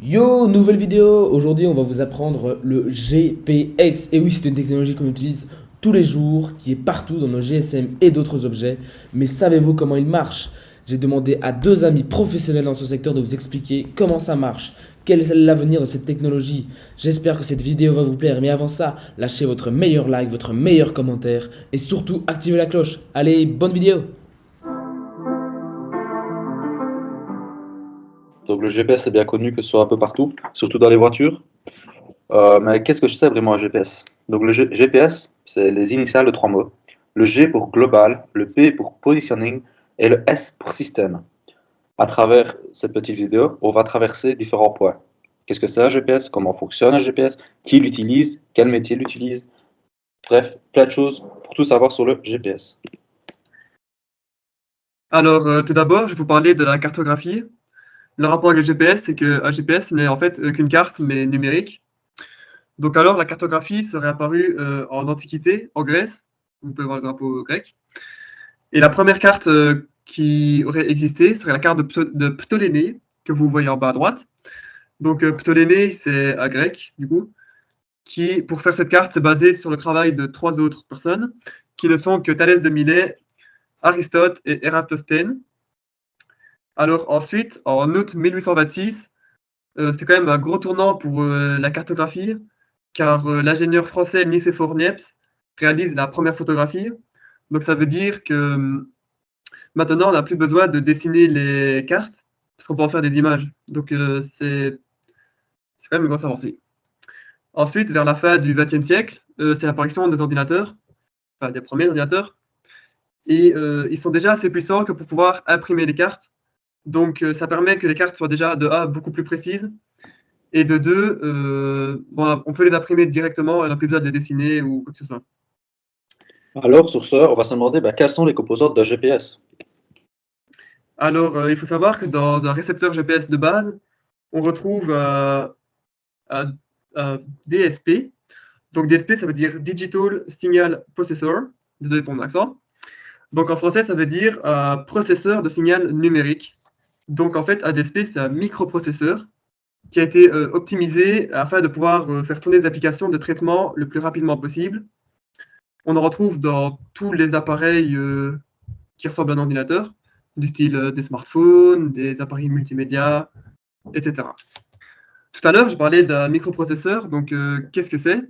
Yo, nouvelle vidéo! Aujourd'hui, on va vous apprendre le GPS. Et oui, c'est une technologie qu'on utilise tous les jours, qui est partout dans nos GSM et d'autres objets. Mais savez-vous comment il marche? J'ai demandé à deux amis professionnels dans ce secteur de vous expliquer comment ça marche, quel est l'avenir de cette technologie. J'espère que cette vidéo va vous plaire. Mais avant ça, lâchez votre meilleur like, votre meilleur commentaire et surtout activez la cloche. Allez, bonne vidéo! Donc le GPS est bien connu que ce soit un peu partout, surtout dans les voitures. Mais qu'est-ce que je sais vraiment un GPS? Donc le GPS, c'est les initiales de trois mots. Le G pour global, le P pour positioning et le S pour système. À travers cette petite vidéo, on va traverser différents points. Qu'est-ce que c'est un GPS? Comment fonctionne un GPS? Qui l'utilise? Quel métier l'utilise? Bref, plein de choses pour tout savoir sur le GPS. Alors, tout d'abord, je vais vous parler de la cartographie. Le rapport avec le GPS, c'est qu'un GPS n'est en fait qu'une carte, mais numérique. Donc alors, la cartographie serait apparue en Antiquité, en Grèce. Vous pouvez voir le drapeau grec. Et la première carte qui aurait existé serait la carte de Ptolémée, que vous voyez en bas à droite. Donc Ptolémée, c'est un grec, du coup, qui, pour faire cette carte, s'est basé sur le travail de trois autres personnes, qui ne sont que Thalès de Milet, Aristote et Ératosthène. Alors ensuite, en août 1826, c'est quand même un gros tournant pour la cartographie, car l'ingénieur français Nicéphore Niepce réalise la première photographie. Donc ça veut dire que maintenant, on n'a plus besoin de dessiner les cartes, parce qu'on peut en faire des images. Donc c'est quand même une grosse avancée. Ensuite, vers la fin du XXe siècle, c'est l'apparition des ordinateurs, enfin des premiers ordinateurs, et ils sont déjà assez puissants que pour pouvoir imprimer les cartes. Donc, ça permet que les cartes soient déjà de A beaucoup plus précises et de 2, bon, on peut les imprimer directement, on n'a plus besoin de les dessiner ou quoi que ce soit. Alors sur ce, on va se demander quelles sont les composantes d'un GPS. Alors, il faut savoir que dans un récepteur GPS de base, on retrouve un DSP. Donc, DSP, ça veut dire Digital Signal Processor. Désolé pour mon accent. Donc, en français, ça veut dire processeur de signal numérique. Donc, en fait, un DSP, c'est un microprocesseur qui a été optimisé afin de pouvoir faire tourner des applications de traitement le plus rapidement possible. On en retrouve dans tous les appareils qui ressemblent à un ordinateur, du style des smartphones, des appareils multimédia, etc. Tout à l'heure, je parlais d'un microprocesseur. Donc, qu'est-ce que c'est?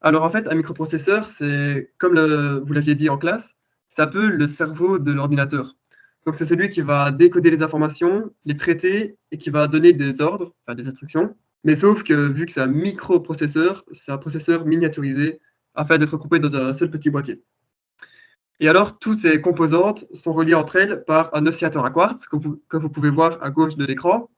Alors, en fait, un microprocesseur, c'est, comme vous l'aviez dit en classe, c'est un peu le cerveau de l'ordinateur. Donc, c'est celui qui va décoder les informations, les traiter et qui va donner des ordres, enfin des instructions. Mais sauf que, vu que c'est un microprocesseur, c'est un processeur miniaturisé afin d'être coupé dans un seul petit boîtier. Et alors, toutes ces composantes sont reliées entre elles par un oscillateur à quartz que vous pouvez voir à gauche de l'écran.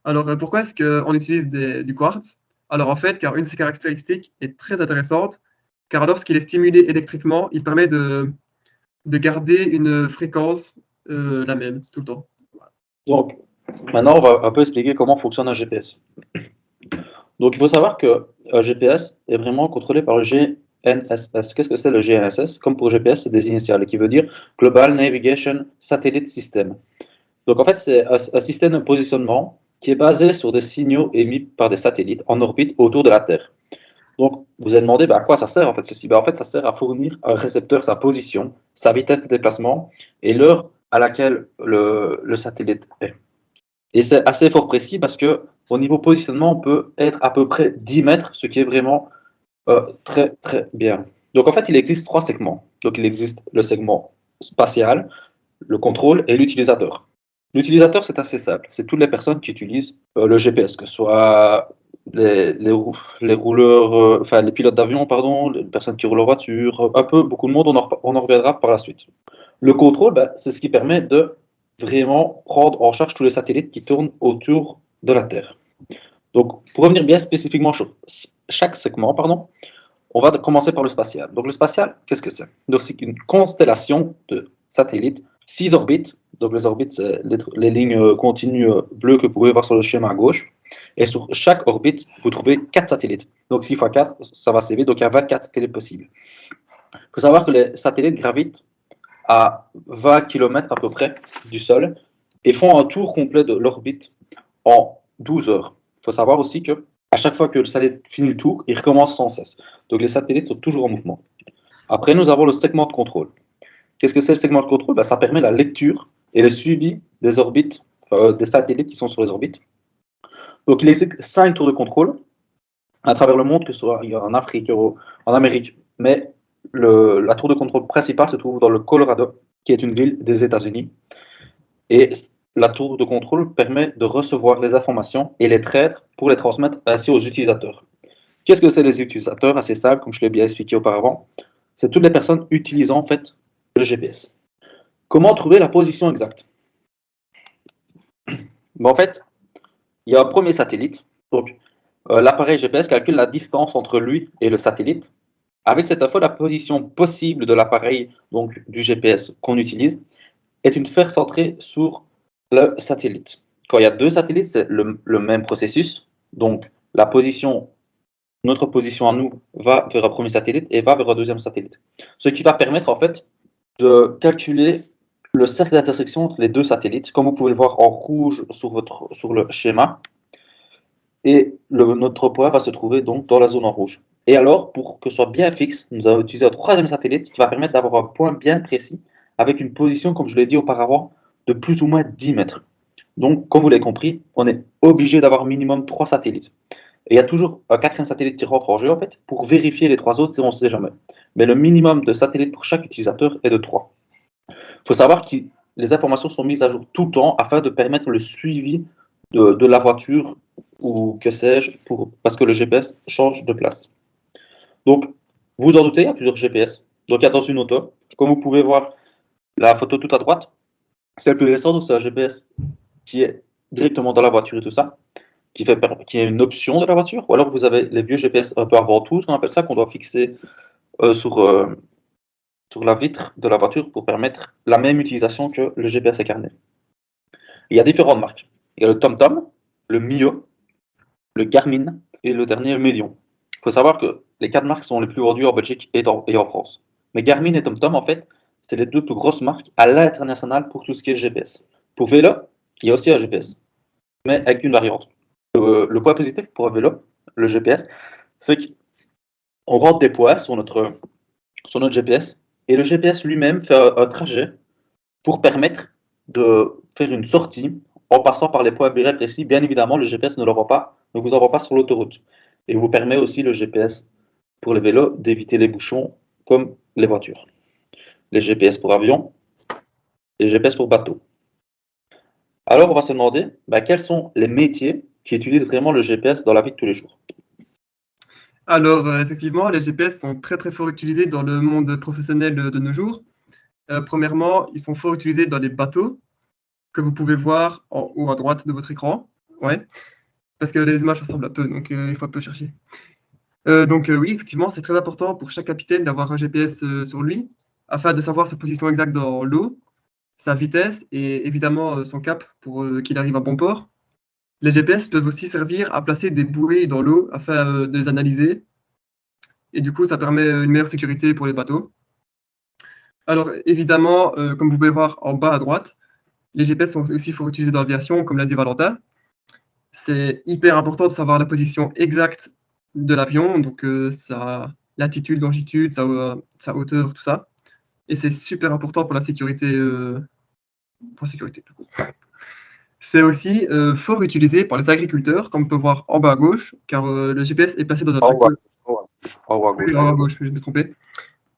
Alors, pourquoi est-ce qu'on utilise du quartz? Alors, en fait, car une de ses caractéristiques est très intéressante, car lorsqu'il est stimulé électriquement, il permet de garder une fréquence la même tout le temps. Donc, maintenant, on va un peu expliquer comment fonctionne un GPS. Donc, il faut savoir qu'un GPS est vraiment contrôlé par le GNSS. Qu'est-ce que c'est le GNSS? Comme pour GPS, c'est des initiales, qui veut dire Global Navigation Satellite System. Donc, en fait, c'est un système de positionnement qui est basé sur des signaux émis par des satellites en orbite autour de la Terre. Donc, vous avez demandé à quoi ça sert en fait ceci? En fait, ça sert à fournir à un récepteur sa position, sa vitesse de déplacement et l'heure à laquelle le satellite est. Et c'est assez fort précis parce que au niveau positionnement, on peut être à peu près 10 mètres, ce qui est vraiment très très bien. Donc en fait, il existe trois segments. Donc il existe le segment spatial, le contrôle et l'utilisateur. L'utilisateur, c'est assez simple. C'est toutes les personnes qui utilisent le GPS, que ce soit les rouleurs, enfin les pilotes d'avion, pardon, les personnes qui roulent en voiture, un peu, beaucoup de monde, on en reviendra par la suite. Le contrôle, c'est ce qui permet de vraiment prendre en charge tous les satellites qui tournent autour de la Terre. Donc, pour revenir bien spécifiquement sur chaque segment, pardon, on va commencer par le spatial. Donc, le spatial, qu'est-ce que c'est? Donc, c'est une constellation de satellites, 6 orbites. Donc, les orbites, c'est les lignes continues bleues que vous pouvez voir sur le schéma à gauche. Et sur chaque orbite, vous trouvez 4 satellites. Donc, 6 fois 4, ça va assez vite. Donc, il y a 24 satellites possibles. Il faut savoir que les satellites gravitent à 20 km à peu près du sol et font un tour complet de l'orbite en 12 heures. faut savoir aussi que à chaque fois que le satellite finit le tour, il recommence sans cesse. Donc les satellites sont toujours en mouvement. Après, nous avons le segment de contrôle. Qu'est-ce que c'est le segment de contrôle? Ben, ça permet la lecture et le suivi des orbites, des satellites qui sont sur les orbites. Donc il existe 5 tours de contrôle à travers le monde, que ce soit en Afrique, en Amérique. Mais la tour de contrôle principale se trouve dans le Colorado, qui est une ville des États-Unis. Et la tour de contrôle permet de recevoir les informations et les traiter pour les transmettre ainsi aux utilisateurs. Qu'est-ce que c'est les utilisateurs? Assez simple, comme je l'ai bien expliqué auparavant. C'est toutes les personnes utilisant en fait le GPS. Comment trouver la position exacte? En fait, il y a un premier satellite. Donc, l'appareil GPS calcule la distance entre lui et le satellite. Avec cette info, la position possible de l'appareil, donc du GPS qu'on utilise, est une sphère centrée sur le satellite. Quand il y a deux satellites, c'est le même processus. Donc, notre position à nous va vers un premier satellite et va vers un deuxième satellite. Ce qui va permettre en fait de calculer le cercle d'intersection entre les deux satellites, comme vous pouvez le voir en rouge sur le schéma. Et notre point va se trouver donc dans la zone en rouge. Et alors, pour que ce soit bien fixe, nous allons utiliser un troisième satellite qui va permettre d'avoir un point bien précis avec une position, comme je l'ai dit auparavant, de plus ou moins 10 mètres. Donc, comme vous l'avez compris, on est obligé d'avoir minimum 3 satellites. Et il y a toujours un quatrième satellite qui rentre en jeu, en fait, pour vérifier les 3 autres si on ne sait jamais. Mais le minimum de satellites pour chaque utilisateur est de 3. Il faut savoir que les informations sont mises à jour tout le temps afin de permettre le suivi de la voiture ou que sais-je, parce que le GPS change de place. Donc, vous en doutez, il y a plusieurs GPS. Donc, il y a dans une auto. Comme vous pouvez voir la photo tout à droite, c'est le plus récent, donc c'est un GPS qui est directement dans la voiture et tout ça, qui est une option de la voiture. Ou alors vous avez les vieux GPS un peu avant tout, ce qu'on appelle ça, qu'on doit fixer sur la vitre de la voiture pour permettre la même utilisation que le GPS incarné. Il y a différentes marques. Il y a le TomTom, le Mio, le Garmin et le dernier, le Medion. Il faut savoir que les 4 marques sont les plus vendues en Belgique et en France. Mais Garmin et TomTom, en fait, c'est les 2 plus grosses marques à l'international pour tout ce qui est GPS. Pour vélo, il y a aussi un GPS, mais avec une variante. Le point positif pour un vélo, le GPS, c'est qu'on rentre des poids sur notre GPS et le GPS lui-même fait un trajet pour permettre de faire une sortie en passant par les points bien précis. Bien évidemment, le GPS ne vous envoie pas sur l'autoroute. Et vous permet aussi le GPS pour les vélos d'éviter les bouchons comme les voitures. Les GPS pour avions et les GPS pour bateaux. Alors, on va se demander quels sont les métiers qui utilisent vraiment le GPS dans la vie de tous les jours. Alors, effectivement, les GPS sont très très fort utilisés dans le monde professionnel de nos jours. Premièrement, ils sont fort utilisés dans les bateaux, que vous pouvez voir en haut à droite de votre écran. Ouais, parce que les images ressemblent un peu, donc il faut un peu chercher. Oui, effectivement, c'est très important pour chaque capitaine d'avoir un GPS sur lui, afin de savoir sa position exacte dans l'eau, sa vitesse et évidemment son cap pour qu'il arrive à bon port. Les GPS peuvent aussi servir à placer des bouées dans l'eau afin de les analyser. Et du coup, ça permet une meilleure sécurité pour les bateaux. Alors, évidemment, comme vous pouvez voir en bas à droite, les GPS sont aussi fort utilisés dans l'aviation, comme l'a dit Valentin. C'est hyper important de savoir la position exacte de l'avion, donc sa latitude, longitude, sa hauteur, tout ça. Et c'est super important pour la sécurité. Tout court. C'est aussi fort utilisé par les agriculteurs, comme on peut voir en bas à gauche, car le GPS est placé dans un tracteur. En haut à gauche, je me suis trompé.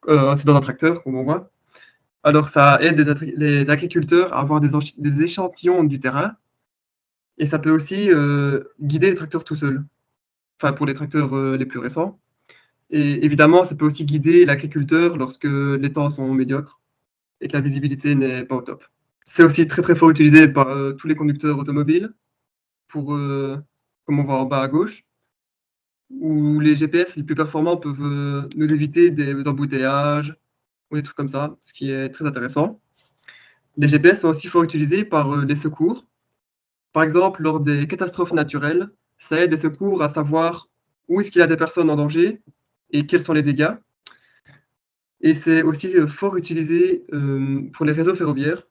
C'est dans un tracteur, comme on voit. Alors, ça aide les agriculteurs à avoir des échantillons du terrain. Et ça peut aussi guider les tracteurs tout seul. Enfin, pour les tracteurs les plus récents. Et évidemment, ça peut aussi guider l'agriculteur lorsque les temps sont médiocres et que la visibilité n'est pas au top. C'est aussi très très fort utilisé par tous les conducteurs automobiles, pour, comme on voit en bas à gauche, où les GPS les plus performants peuvent nous éviter des embouteillages ou des trucs comme ça, ce qui est très intéressant. Les GPS sont aussi fort utilisés par les secours. Par exemple, lors des catastrophes naturelles, ça aide les secours à savoir où est-ce qu'il y a des personnes en danger et quels sont les dégâts. Et c'est aussi fort utilisé pour les réseaux ferroviaires,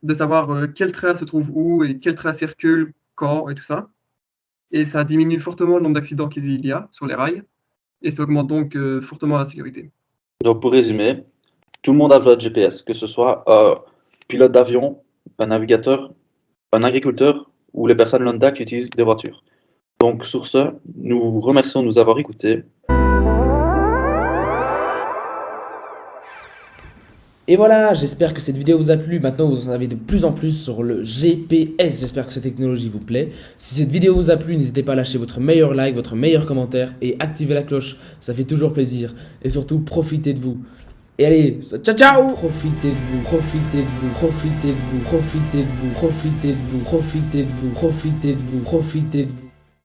de savoir quel train se trouve où et quel train circule quand et tout ça. et ça diminue fortement le nombre d'accidents qu'il y a sur les rails, et ça augmente donc fortement la sécurité. Donc pour résumer, tout le monde a besoin de GPS, que ce soit pilote d'avion, un navigateur, un agriculteur ou les personnes lambda qui utilisent des voitures. Donc sur ce, nous vous remercions de nous avoir écoutés. Et voilà, j'espère que cette vidéo vous a plu. Maintenant, vous en savez de plus en plus sur le GPS. J'espère que cette technologie vous plaît. Si cette vidéo vous a plu, n'hésitez pas à lâcher votre meilleur like, votre meilleur commentaire et activer la cloche. Ça fait toujours plaisir. Et surtout, profitez de vous. Et allez, ciao ciao! Profitez de vous, profitez de vous, profitez de vous, profitez de vous, profitez de vous, profitez de vous, profitez de vous, profitez de vous.